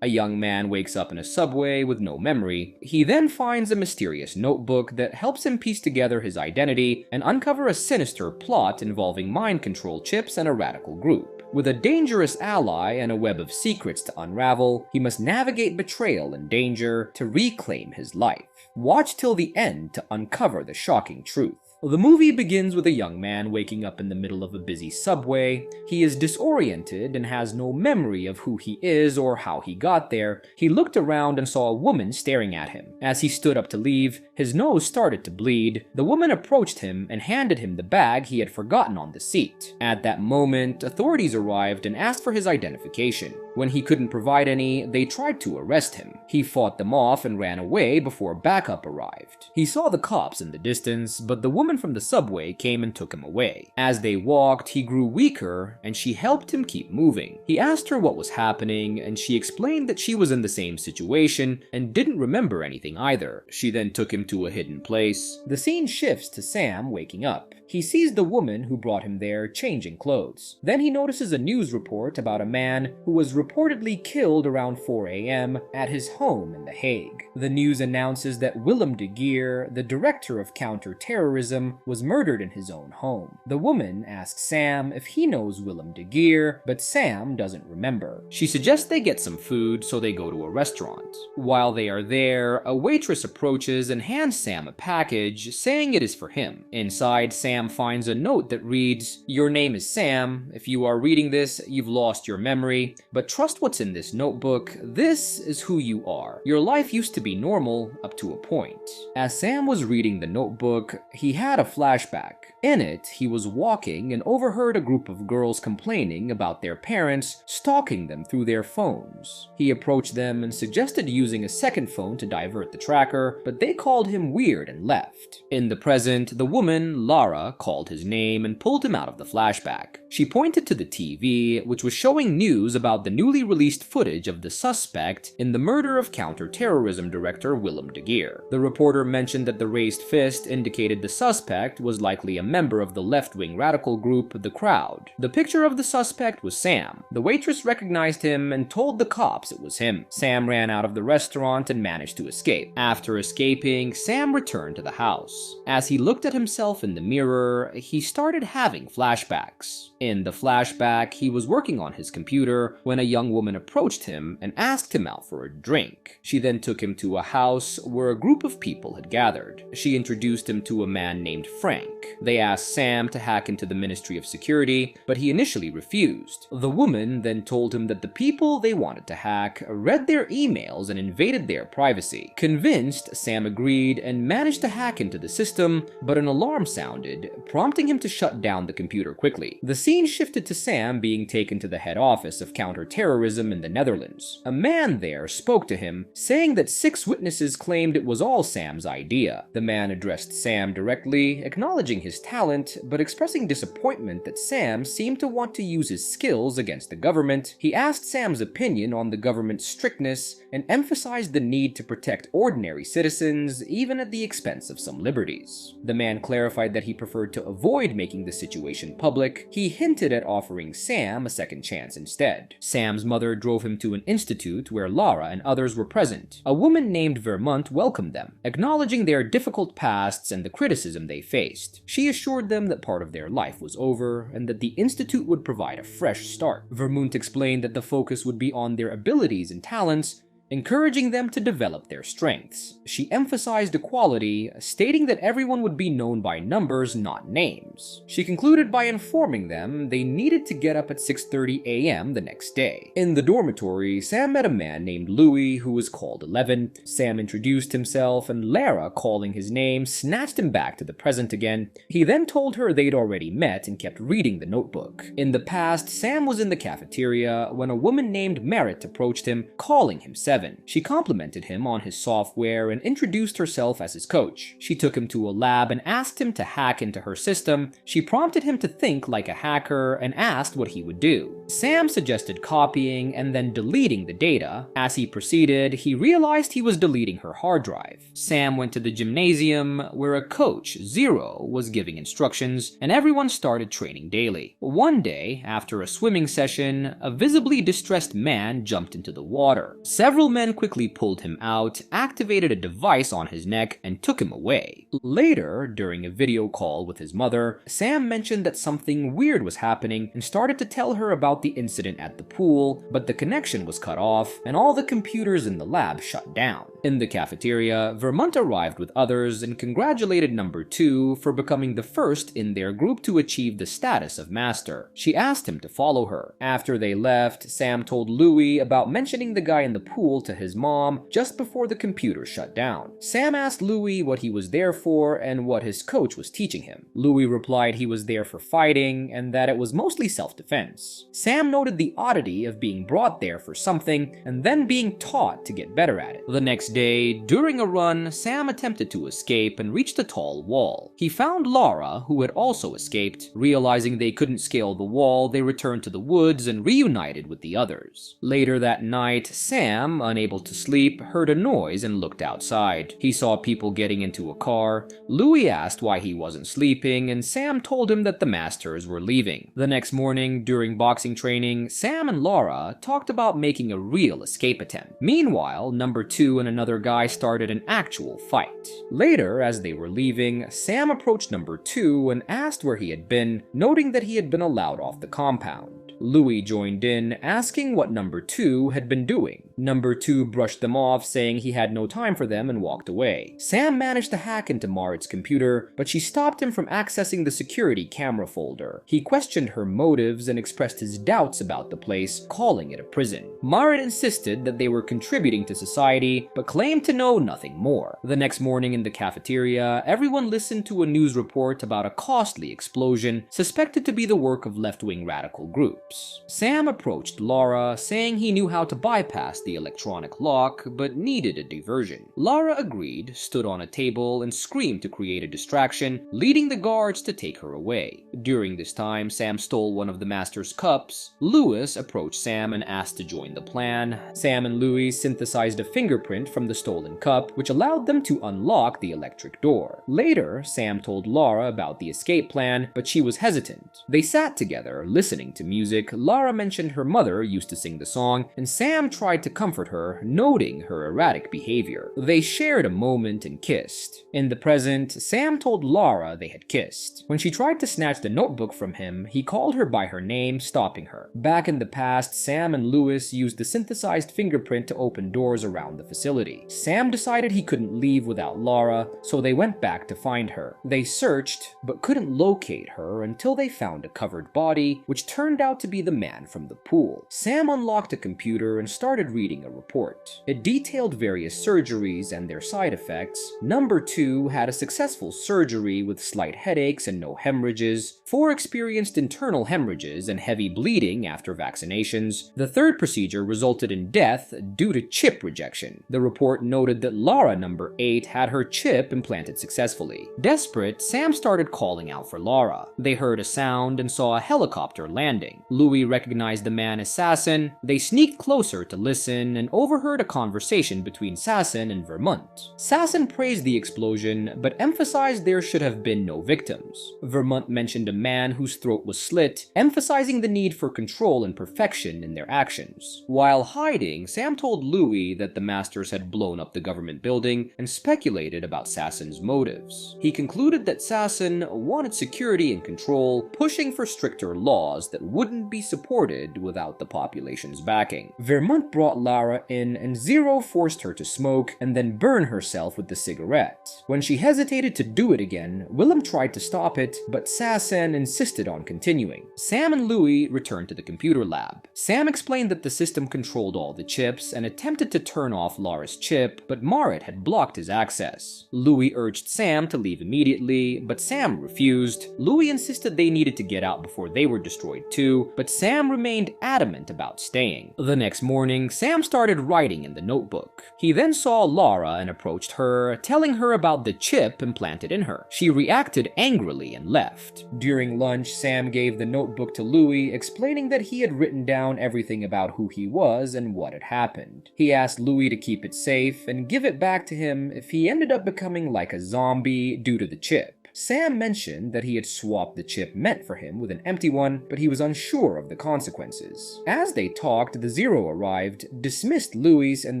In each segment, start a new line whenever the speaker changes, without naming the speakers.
A young man wakes up in a subway with no memory. He then finds a mysterious notebook that helps him piece together his identity and uncover a sinister plot involving mind control chips and a radical group. With a dangerous ally and a web of secrets to unravel, he must navigate betrayal and danger to reclaim his life. Watch till the end to uncover the shocking truth. The movie begins with a young man waking up in the middle of a busy subway. He is disoriented and has no memory of who he is or how he got there. He looked around and saw a woman staring at him. As he stood up to leave, his nose started to bleed. The woman approached him and handed him the bag he had forgotten on the seat. At that moment, authorities arrived and asked for his identification. When he couldn't provide any, they tried to arrest him. He fought them off and ran away before backup arrived. He saw the cops in the distance, but the woman from the subway came and took him away. As they walked, he grew weaker, and she helped him keep moving. He asked her what was happening, and she explained that she was in the same situation and didn't remember anything either. She then took him to a hidden place. The scene shifts to Sam waking up. He sees the woman who brought him there changing clothes. Then he notices a news report about a man who was reportedly killed around 4 a.m. at his home in The Hague. The news announces that Willem de Geer, the director of counter-terrorism, was murdered in his own home. The woman asks Sam if he knows Willem de Geer, but Sam doesn't remember. She suggests they get some food, so they go to a restaurant. While they are there, a waitress approaches and hands Sam a package, saying it is for him. Inside, Sam finds a note that reads, "Your name is Sam. If you are reading this, you've lost your memory, but trust what's in this notebook. This is who you are. Your life used to be normal up to a point." As Sam was reading the notebook, he had a flashback. In it, he was walking and overheard a group of girls complaining about their parents stalking them through their phones. He approached them and suggested using a second phone to divert the tracker, but they called him weird and left. In the present, the woman, Lara, called his name and pulled him out of the flashback. She pointed to the TV, which was showing news about the newly released footage of the suspect in the murder of counter-terrorism director Willem de Geer. The reporter mentioned that the raised fist indicated the suspect was likely a member of the left-wing radical group The Crowd. The picture of the suspect was Sam. The waitress recognized him and told the cops it was him. Sam ran out of the restaurant and managed to escape. After escaping, Sam returned to the house. As he looked at himself in the mirror, he started having flashbacks. In the flashback, he was working on his computer when a young woman approached him and asked him out for a drink. She then took him to a house where a group of people had gathered. She introduced him to a man named Frank. They asked Sam to hack into the Ministry of Security, but he initially refused. The woman then told him that the people they wanted to hack read their emails and invaded their privacy. Convinced, Sam agreed and managed to hack into the system, but an alarm sounded, prompting him to shut down the computer quickly. The scene shifted to Sam being taken to the head office of counter-terrorism in the Netherlands. A man there spoke to him, saying that 6 witnesses claimed it was all Sam's idea. The man addressed Sam directly, acknowledging his talent, but expressing disappointment that Sam seemed to want to use his skills against the government. He asked Sam's opinion on the government's strictness and emphasized the need to protect ordinary citizens, even at the expense of some liberties. The man clarified that he preferred to avoid making the situation public. He hinted at offering Sam a second chance instead. Sam's mother drove him to an institute where Lara and others were present. A woman named Vermont welcomed them, acknowledging their difficult pasts and the criticism they faced. She assured them that part of their life was over and that the institute would provide a fresh start. Vermont explained that the focus would be on their abilities and talents, encouraging them to develop their strengths. She emphasized equality, stating that everyone would be known by numbers, not names. She concluded by informing them they needed to get up at 6:30 a.m. the next day. In the dormitory, Sam met a man named Louis who was called 11. Sam introduced himself, and Lara, calling his name, snatched him back to the present again. He then told her they'd already met and kept reading the notebook. In the past, Sam was in the cafeteria when a woman named Merritt approached him, calling him 7. 7. She complimented him on his software and introduced herself as his coach. She took him to a lab and asked him to hack into her system. She prompted him to think like a hacker and asked what he would do. Sam suggested copying and then deleting the data. As he proceeded, he realized he was deleting her hard drive. Sam went to the gymnasium, where a coach, Zero, was giving instructions, and everyone started training daily. One day, after a swimming session, a visibly distressed man jumped into the water. Several men quickly pulled him out, activated a device on his neck, and took him away. Later, during a video call with his mother, Sam mentioned that something weird was happening and started to tell her about the incident at the pool, but the connection was cut off and all the computers in the lab shut down. In the cafeteria, Vermont arrived with others and congratulated number 2 for becoming the first in their group to achieve the status of master. She asked him to follow her. After they left, Sam told Louis about mentioning the guy in the pool to his mom just before the computer shut down. Sam asked Louis what he was there for and what his coach was teaching him. Louis replied he was there for fighting and that it was mostly self-defense. Sam noted the oddity of being brought there for something and then being taught to get better at it. The next day, during a run, Sam attempted to escape and reached a tall wall. He found Laura, who had also escaped. Realizing they couldn't scale the wall, they returned to the woods and reunited with the others. Later that night, Sam, unable to sleep, heard a noise and looked outside. He saw people getting into a car. Louis asked why he wasn't sleeping, and Sam told him that the masters were leaving. The next morning, during boxing training, Sam and Laura talked about making a real escape attempt. Meanwhile, number 2 and another guy started an actual fight. Later, as they were leaving, Sam approached number 2 and asked where he had been, noting that he had been allowed off the compound. Louis joined in, asking what number 2 had been doing. Number 2 brushed them off, saying he had no time for them and walked away. Sam managed to hack into Marit's computer, but she stopped him from accessing the security camera folder. He questioned her motives and expressed his doubts about the place, calling it a prison. Marit insisted that they were contributing to society, but claimed to know nothing more. The next morning in the cafeteria, everyone listened to a news report about a costly explosion suspected to be the work of left-wing radical groups. Sam approached Laura, saying he knew how to bypass the electronic lock, but needed a diversion. Laura agreed, stood on a table, and screamed to create a distraction, leading the guards to take her away. During this time, Sam stole one of the master's cups. Louis approached Sam and asked to join the plan. Sam and Louis synthesized a fingerprint from the stolen cup, which allowed them to unlock the electric door. Later, Sam told Laura about the escape plan, but she was hesitant. They sat together, listening to music. Laura mentioned her mother used to sing the song, and Sam tried to comfort her, noting her erratic behavior. They shared a moment and kissed. In the present, Sam told Laura they had kissed. When she tried to snatch the notebook from him, he called her by her name, stopping her. Back in the past, Sam and Louis used the synthesized fingerprint to open doors around the facility. Sam decided he couldn't leave without Laura, so they went back to find her. They searched, but couldn't locate her until they found a covered body, which turned out to be the man from the pool. Sam unlocked a computer and started reading a report. It detailed various surgeries and their side effects. Number 2 had a successful surgery with slight headaches and no hemorrhages. 4 experienced internal hemorrhages and heavy bleeding after vaccinations. The 3rd procedure resulted in death due to chip rejection. The report noted that Laura, number 8, had her chip implanted successfully. Desperate, Sam started calling out for Laura. They heard a sound and saw a helicopter landing. Louis recognized the man as Sasson. They sneaked closer to listen and overheard a conversation between Sasson and Vermont. Sasson praised the explosion, but emphasized there should have been no victims. Vermont mentioned a man whose throat was slit, emphasizing the need for control and perfection in their actions. While hiding, Sam told Louis that the masters had blown up the government building and speculated about Sasson's motives. He concluded that Sasson wanted security and control, pushing for stricter laws that wouldn't be supported without the population's backing. Vermont brought Lara in and Zero forced her to smoke and then burn herself with the cigarette. When she hesitated to do it again, Willem tried to stop it, but Sasson insisted on continuing. Sam and Louis returned to the computer lab. Sam explained that the system controlled all the chips and attempted to turn off Lara's chip, but Marit had blocked his access. Louis urged Sam to leave immediately, but Sam refused. Louis insisted they needed to get out before they were destroyed too, but Sam remained adamant about staying. The next morning, Sam Sam started writing in the notebook. He then saw Lara and approached her, telling her about the chip implanted in her. She reacted angrily and left. During lunch, Sam gave the notebook to Louis, explaining that he had written down everything about who he was and what had happened. He asked Louis to keep it safe and give it back to him if he ended up becoming like a zombie due to the chip. Sam mentioned that he had swapped the chip meant for him with an empty one, but he was unsure of the consequences. As they talked, the Zero arrived, dismissed Louis, and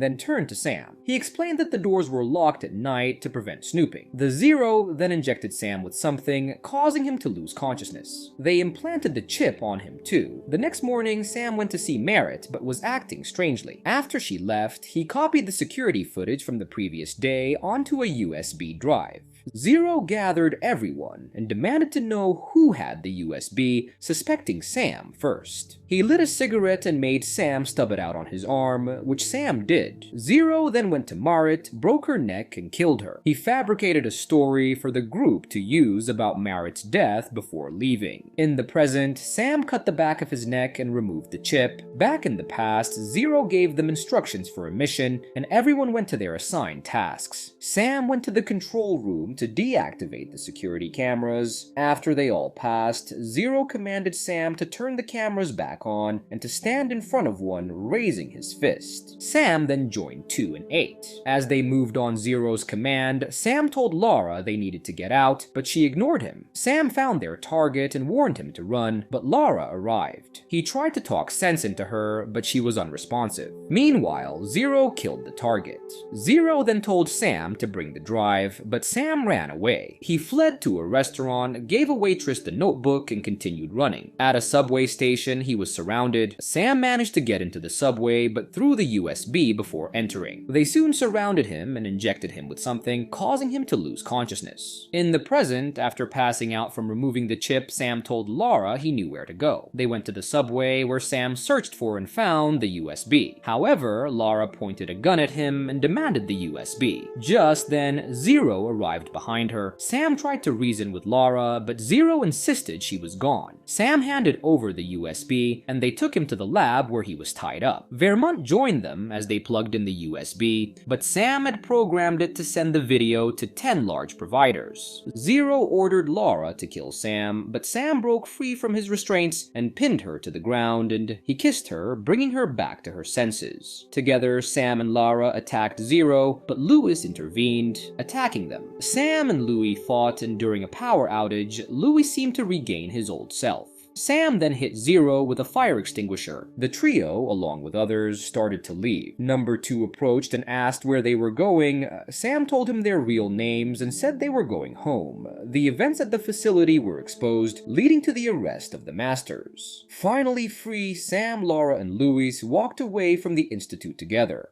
then turned to Sam. He explained that the doors were locked at night to prevent snooping. The Zero then injected Sam with something, causing him to lose consciousness. They implanted the chip on him too. The next morning, Sam went to see Merritt, but was acting strangely. After she left, he copied the security footage from the previous day onto a USB drive. Zero gathered everyone and demanded to know who had the USB, suspecting Sam first. He lit a cigarette and made Sam stub it out on his arm, which Sam did. Zero then went to Marit, broke her neck, and killed her. He fabricated a story for the group to use about Marit's death before leaving. In the present, Sam cut the back of his neck and removed the chip. Back in the past, Zero gave them instructions for a mission, and everyone went to their assigned tasks. Sam went to the control room to deactivate the security cameras. After they all passed, Zero commanded Sam to turn the cameras back on and to stand in front of one, raising his fist. Sam then joined 2 and 8. As they moved on Zero's command, Sam told Lara they needed to get out, but she ignored him. Sam found their target and warned him to run, but Lara arrived. He tried to talk sense into her, but she was unresponsive. Meanwhile, Zero killed the target. Zero then told Sam to bring the drive, but Sam ran away. He fled to a restaurant, gave a waitress the notebook, and continued running. At a subway station, he was surrounded. Sam managed to get into the subway, but threw the USB before entering. They soon surrounded him and injected him with something, causing him to lose consciousness. In the present, after passing out from removing the chip, Sam told Lara he knew where to go. They went to the subway, where Sam searched for and found the USB. However, Lara pointed a gun at him and demanded the USB. Just then, Zero arrived behind her. Sam tried to reason with Lara, but Zero insisted she was gone. Sam handed over the USB, and they took him to the lab where he was tied up. Vermont joined them as they plugged in the USB, but Sam had programmed it to send the video to 10 large providers. Zero ordered Lara to kill Sam, but Sam broke free from his restraints and pinned her to the ground, and he kissed her, bringing her back to her senses. Together, Sam and Lara attacked Zero, but Louis intervened, attacking them. Sam and Louis fought, and during a power outage, Louis seemed to regain his old self. Sam then hit Zero with a fire extinguisher. The trio, along with others, started to leave. Number 2 approached and asked where they were going. Sam told him their real names and said they were going home. The events at the facility were exposed, leading to the arrest of the Masters. Finally free, Sam, Lara, and Louis walked away from the Institute together.